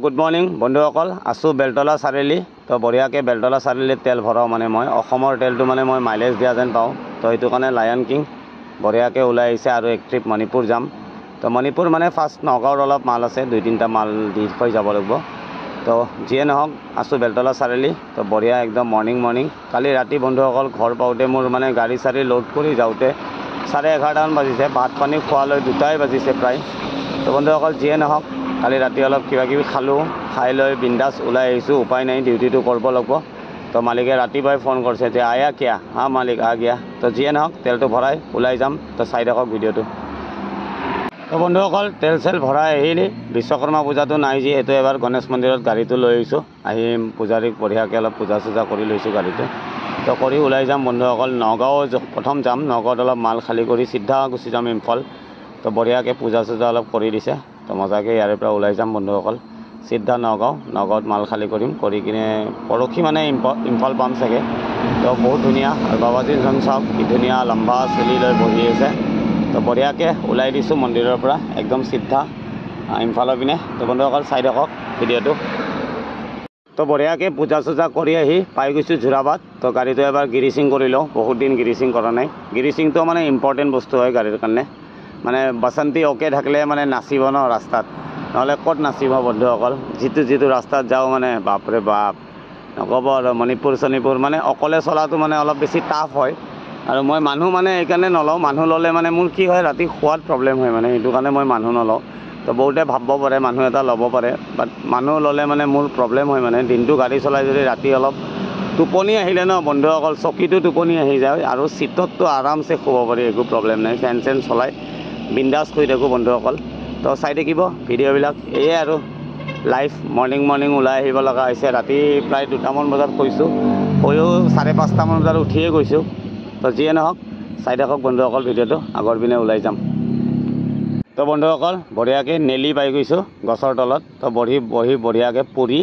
Good morning বন্ধুসকল, আছোঁ বেলতলা চাৰিআলি। তো বঢ়িয়াকৈ বেলতলা চাৰিআলিত তেল ভৰাওঁ মানে মই অসমৰ তেলটো মানে মই মাইলেজ দিয়া যেন পাওঁ। তো সেইটো কাৰণে লায়ন কিং বঢ়িয়াকৈ ওলাই আহিছে আৰু এক ট্ৰিপ মণিপুৰ যাম। তো মণিপুৰ মানে ফাৰ্ষ্ট নগাঁৱৰ অলপ মাল আছে, 2-3টা মাল দি থৈ যাব লাগিব। তো যিয়ে নহওক আছোঁ বেলতলা চাৰিআলি। তো বঢ়িয়া একদম মৰ্নিং কালি ৰাতি বন্ধুসকল ঘৰ পাওঁতে মোৰ মানে গাড়ী চাৰি লোড কৰি যাওঁতে 11:30মান বাজিছে, ভাত পানী খোৱালৈ 2টাই বাজিছে প্ৰায়। তো বন্ধুসকল যিয়ে নহওক কালি ৰাতি অলপ কিবাকিবি খালোঁ, খাই লৈ বিন্দাছ ওলাই আহিছোঁ। উপায় নাই, ডিউটিটো কৰিব লাগিব। তো মালিকে ৰাতিপুৱাই ফোন কৰিছে যে আয়া কিয়া, হা মালিক আ গিয়া। তো যিয়ে নহওক তেলটো ভৰাই ওলাই যাম। তো চাই থাকক ভিডিঅ'টো। তো বন্ধুসকল তেল চেল ভৰাই আহিলে, বিশ্বকৰ্মা পূজাটো নাই যিহেতু এবাৰ গণেশ মন্দিৰত গাড়ীটো লৈ আহিছোঁ। আহি পূজাৰীক বঢ়িয়াকৈ অলপ পূজা চূজা কৰি লৈছোঁ গাড়ীটো। তো কৰি ওলাই যাম বন্ধুসকল। নগাঁও প্ৰথম যাম, নগাঁৱত অলপ মাল খালী কৰি চিধা গুচি যাম ইম্ফল। তো বঢ়িয়াকৈ পূজা চূজা অলপ কৰি দিছে। তো মজাকৈ ইয়াৰে পৰা ওলাই যাম বন্ধুসকল, চিধা নগাঁৱত মাল খালী কৰিম। কৰি কিনে পৰহি মানে ইম্ফল পাম চাগে। তো বহুত ধুনীয়া আৰু বাবাজীজন চাওক কি ধুনীয়া লম্বা চুলি লৈ বহি আছে। তো বঢ়িয়াকৈ ওলাই দিছোঁ মন্দিৰৰ পৰা একদম চিধা ইম্ফলৰ পিনে। তো বন্ধুসকল চাই থাকক ভিডিঅ'টো। তো বঢ়িয়াকৈ পূজা চূজা কৰি আহি পাই গৈছোঁ যোৰাবাট। তো গাড়ীটো এবাৰ গিৰিচিং কৰি লওঁ, বহুত দিন গিৰিচিং কৰা নাই। গিৰিচিংটো মানে ইম্পৰ্টেণ্ট বস্তু হয় গাড়ীৰ কাৰণে। মানে বাসন্তী অ'কে থাকিলে মানে নাচিব ন ৰাস্তাত, নহ'লে ক'ত নাচিব বন্ধুসকল। যিটো ৰাস্তাত যাওঁ মানে বাপৰে বাপ নক'ব আৰু। মণিপুৰ চণিপুৰ মানে অকলে চলাটো মানে অলপ বেছি টাফ হয়। আৰু মই মানুহ মানে এইকাৰণে নলওঁ, মানুহ ল'লে মানে মোৰ কি হয় ৰাতি খোৱাত প্ৰব্লেম হয় মানে, সেইটো কাৰণে মই মানুহ নলওঁ। তো বহুতে ভাবিব পাৰে মানুহ এটা ল'ব পাৰে, বাট মানুহ ল'লে মানে মোৰ প্ৰব্লেম হয় মানে। দিনটো গাড়ী চলাই যদি ৰাতি অলপ টোপনি আহিলে ন বন্ধুসকল, চকীটো টোপনি আহি যায় আৰু চিটতটো আৰামছে শুব পাৰি, একো প্ৰব্লেম নাই। ফেন চেন চলাই বিন্দাছ শুই থাকোঁ বন্ধুসকল। তো চাই থাকিব ভিডিঅ'বিলাক। এয়ে আৰু লাইফ। মৰ্নিং ওলাই আহিব লগা হৈছে। ৰাতি প্ৰায় 2টামান বজাত শুইছোঁ, শুয়ো 5:30মান বজাত উঠিয়ে গৈছোঁ। তো যিয়ে নহওক চাই থাকক বন্ধুসকল ভিডিঅ'টো, আগৰ পিনে ওলাই যাম। তো বন্ধুসকল বঢ়িয়াকৈ নেলি পাই গৈছোঁ গছৰ তলত। তো বহি বঢ়িয়াকৈ পুৰি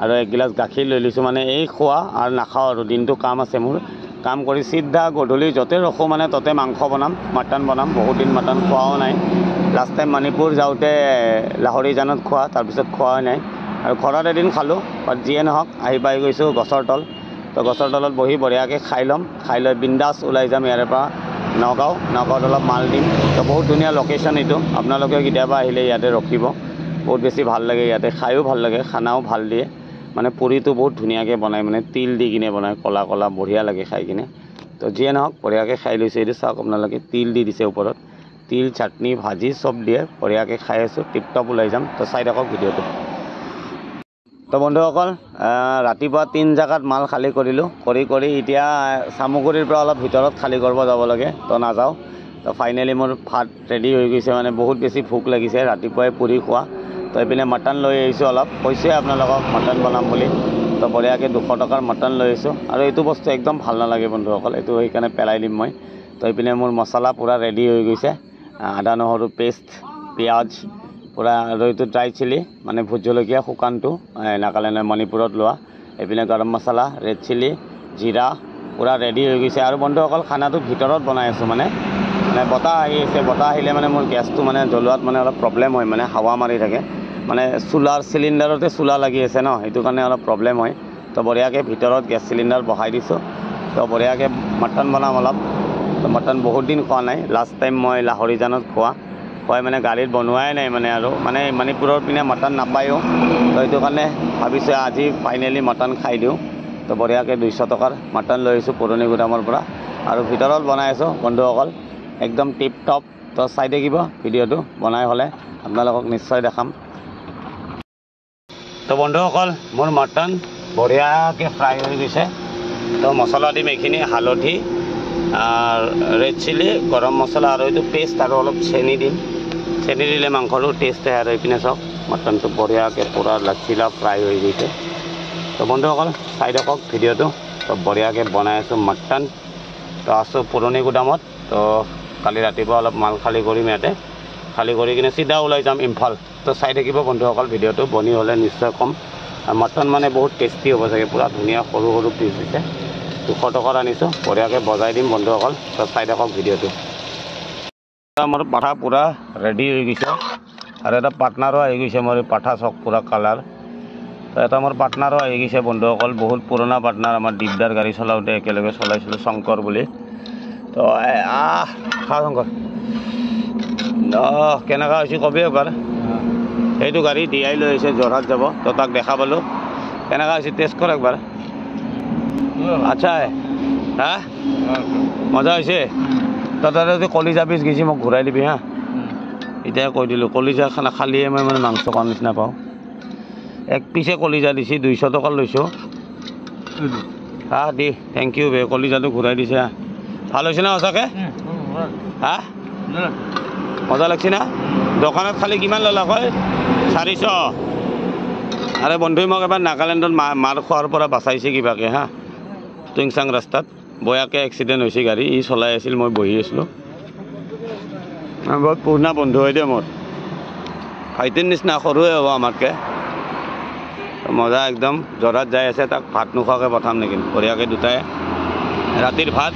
আৰু 1 গিলাচ গাখীৰ লৈ লৈছোঁ। মানে এই খোৱা আৰু নাখাওঁ আৰু, দিনটো কাম আছে মোৰ। কাম কৰি চিধা গধূলি য'তে ৰখোঁ মানে ততে মাংস বনাম, মাটন বনাম। বহুত দিন মাটন খোৱাও নাই। লাষ্ট টাইম মণিপুৰ যাওঁতে লাহৰি জানত খোৱা, তাৰপিছত খোৱাই নাই। আৰু ঘৰত এদিন খালোঁ। বাট যিয়ে নহওক আহি পাই গৈছোঁ গছৰ তল। তো গছৰ তলত বহি বঢ়িয়াকৈ খাই ল'ম, খাই লৈ বিন্দাছ ওলাই যাম ইয়াৰে পৰা নগাঁৱত অলপ মাল দিম। তো বহুত ধুনীয়া লোকেশ্যন এইটো, আপোনালোকে কেতিয়াবা আহিলে ইয়াতে ৰখিব। বহুত বেছি ভাল লাগে ইয়াতে, খায়ো ভাল লাগে, খানাও ভাল দিয়ে। মানে পুৰিটো বহুত ধুনীয়াকৈ বনায়, মানে তিল দি কিনে বনায়, ক'লা বঢ়িয়া লাগে খাই কিনে। তো যিয়ে নহওক বঢ়িয়াকৈ খাই লৈছোঁ। এইটো চাওক আপোনালোকে, তিল দি দিছে ওপৰত, তিল চাটনি ভাজি চব দিয়ে। বঢ়িয়াকৈ খাই আছোঁ, টিপটপ ওলাই যাম। তো চাই থাকক ভিডিঅ'টো। তো বন্ধুসকল ৰাতিপুৱা 3 জেগাত মাল খালী কৰিলোঁ, কৰি এতিয়া চামুগুৰিৰ পৰা অলপ ভিতৰত খালী কৰিব যাব লাগে। তো নাযাওঁ। তো ফাইনেলি মোৰ ভাত ৰেডি হৈ গৈছে, মানে বহুত বেছি ভোক লাগিছে ৰাতিপুৱাই পুৰি খোৱা। তো এইপিনে মটন লৈ আহিছোঁ অলপ, কৈছোঁৱে আপোনালোকক মটন বনাম বুলি। তো বঢ়িয়াকৈ 200 টকাৰ মটন লৈ আহিছোঁ। আৰু এইটো বস্তু একদম ভাল নালাগে বন্ধুসকল, এইটো সেইকাৰণে পেলাই দিম মই। তো এইপিনে মোৰ মছলা পূৰা ৰেডি হৈ গৈছে, আদা নহৰু পেষ্ট, পিঁয়াজ পূৰা। আৰু এইটো ড্ৰাই চিলি মানে ভোট জলকীয়া শুকানটো, নাগালেণ্ডৰ মণিপুৰত লোৱা। এইপিনে গৰম মছলা, ৰেড চিলি, জিৰা পূৰা ৰেডি হৈ গৈছে। আৰু বন্ধুসকল খানাটো ভিতৰত বনাই আছোঁ, মানে বতাহ আহি আছে। বতাহ আহিলে মানে মোৰ গেছটো মানে জ্বলোৱাত মানে অলপ প্ৰব্লেম হয়, মানে হাৱা মাৰি থাকে। মানে চিলিণ্ডাৰতে চোলা লাগি আছে ন, সেইটো কাৰণে অলপ প্ৰব্লেম হয়। তো বঢ়িয়াকৈ ভিতৰত গেছ চিলিণ্ডাৰ বহাই দিছোঁ। তো বঢ়িয়াকৈ মটন বনাম অলপ। তো মটন বহুত দিন খোৱা নাই, লাষ্ট টাইম মই লাহৰি জানত খুৱাই মানে গাড়ীত বনোৱাই নাই মানে। আৰু মানে মণিপুৰৰ পিনে মটন নাপায়ো, তো সেইটো কাৰণে ভাবিছোঁ আজি ফাইনেলি মটন খাই দিওঁ। তো বঢ়িয়াকৈ 200 টকাৰ মটন লৈ আহিছোঁ পুৰণি গুদামৰ পৰা, আৰু ভিতৰত বনাই আছোঁ বন্ধুসকল একদম টিপ টপ। তো চাই থাকিব ভিডিঅ'টো, বনাই হ'লে আপোনালোকক নিশ্চয় দেখাম। তো বন্ধুসকল মোৰ মটন বঢ়িয়াকৈ ফ্ৰাই হৈ গৈছে। তো মছলা দিম এইখিনি, হালধি, ৰেড চিলি, গৰম মছলা আৰু এইটো পেষ্ট, আৰু অলপ চেনি দিম। চেনি দিলে মাংসটো টেষ্ট আহে। আৰু এইপিনে চাওক মটনটো বঢ়িয়াকৈ পূৰা লাচিলা ফ্ৰাই হৈ গৈছে। তো বন্ধুসকল চাই থাকক ভিডিঅ'টো। তো বঢ়িয়াকৈ বনাই আছোঁ মটন। তো আছোঁ পুৰণি গুদামত। তো কালি ৰাতিপুৱা অলপ মাল খালী কৰিম ইয়াতে, খালী কৰি কিনে চিধা ওলাই যাম ইম্ফল। তো চাই থাকিব বন্ধুসকল ভিডিঅ'টো, বনি হ'লে নিশ্চয় কম। আৰু মটন মানে বহুত টেষ্টি হ'ব চাগে, পূৰা ধুনীয়া সৰু পিচ দিছে। 200 টকাৰ আনিছোঁ, বঢ়িয়াকৈ বজাই দিম বন্ধুসকল। তো চাই থাকক ভিডিঅ'টো। মোৰ পাঠা পূৰা ৰেডি হৈ গৈছে। আৰু এটা পাৰ্টনাৰো আহি গৈছে মোৰ পাঠা চক পুৰা কালাৰ তো এটা মোৰ পাৰ্টনাৰো আহি গৈছে বন্ধুসকল বহুত পুৰণা পাৰ্টনাৰ আমাৰ দীপদাৰ গাড়ী চলাওঁতে একেলগে চলাইছিলোঁ শংকৰ বুলি তো খা শংকৰ কেনেকুৱা হৈছে কবি এবাৰ সেইটো গাড়ী দিয়াই লৈ আহিছে যোৰহাট যাব তো তাক দেখা পালোঁ কেনেকুৱা হৈছে টেষ্ট কৰ একবাৰ আচ্ছা হা মজা হৈছে তই তাতে যদি কলিজা পিচ গেছি মোক ঘূৰাই দিবি হা এতিয়া কৈ দিলোঁ কলিজা খানা খালিয়ে মই মানে মাংস খোৱাৰ নিচিনা পাওঁ এক পিছে কলিজা দিছে 200 টকা লৈছোঁ হা দি থেংক ইউ বে কলিজাটো ঘূৰাই দিছে হা ভাল হৈছে না সঁচাকৈ হা মজা লাগছে না দোকানত খালি কিমান ল'লা কয় 400 আৰে বন্ধুই মোক এবাৰ নাগালেণ্ডত মাৰ খোৱাৰ পৰা বাচাইছে কিবাকৈ হা টুংচাং ৰাস্তাত বয়াকৈ এক্সিডেণ্ট হৈছে গাড়ী ই চলাই আছিল মই বহি আছিলোঁ বহুত পুৰণা বন্ধু হয় দে মোৰ ভাইটিৰ নিচিনা সৰুৱে হ'ব আমাতকৈ মজা একদম যোৰহাট যাই আছে তাক ভাত নোখোৱাকৈ পঠাম নেকি বঢ়িয়াকৈ দুটাই ৰাতিৰ ভাত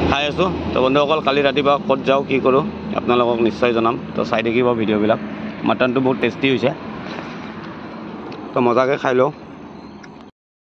খাই আছোঁ তো বন্ধুসকল কালি ৰাতিপুৱা ক'ত যাওঁ কি কৰোঁ আপোনালোকক নিশ্চয় জনাম তো চাই থাকিব ভিডিঅ'বিলাক মাটনটো বহুত টেষ্টি হৈছে তো মজাকৈ খাই লওঁ